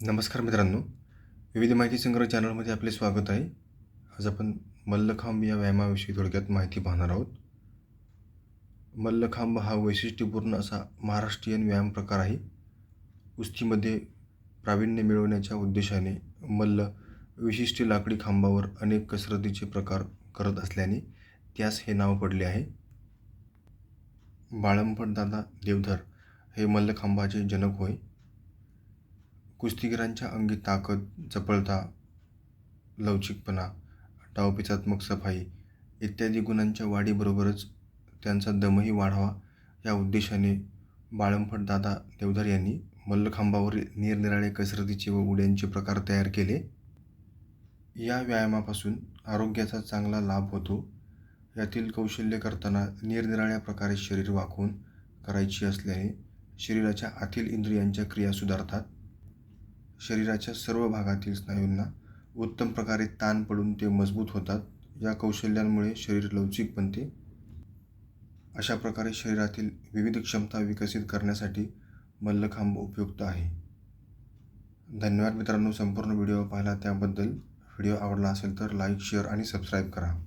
नमस्कार मित्रांनो, विविध माहिती संग्रह चॅनलमध्ये आपले स्वागत आहे. आज आपण मल्लखांब या व्यायामाविषयी थोडक्यात माहिती पाहणार आहोत. मल्लखांब हा वैशिष्ट्यपूर्ण असा महाराष्ट्रीयन व्यायाम प्रकार आहे. कुस्तीमध्ये प्रावीण्य मिळवण्याच्या उद्देशाने मल्ल विशिष्ट लाकडी खांबावर अनेक कसरतीचे प्रकार करत असल्याने त्यास हे नाव पडले आहे. बाळंपणदादा देवधर हे मल्लखांबाचे जनक होय. कुस्तीगीरांच्या अंगी ताकद, चपळता, लवचिकपणा, डावपेचात्मक सफाई इत्यादी गुणांच्या वाढीबरोबरच त्यांचा दमही वाढावा या उद्देशाने बाळंपणदादा देवधर यांनी मल्लखांबावरील निरनिराळे कसरतीचे व उड्यांचे प्रकार तयार केले. या व्यायामापासून आरोग्याचा चांगला लाभ होतो. यातील कौशल्य करताना निरनिराळ्या प्रकारे शरीर वाकवून करायची असल्याने शरीराच्या आतील इंद्रियांच्या क्रिया सुधारतात. शरीराच्या सर्व भागातील स्नायूंना उत्तम प्रकारे ताण पडून ते मजबूत होतात. या कौशल्यांमुळे शरीर लवचिक बनते. अशा प्रकारे शरीरातील विविध क्षमता विकसित करण्यासाठी मल्लखांब उपयुक्त आहे. धन्यवाद मित्रांनो, संपूर्ण व्हिडिओ पाहिला त्याबद्दल. व्हिडिओ आवडला असेल तर लाईक, शेअर आणि सबस्क्राईब करा.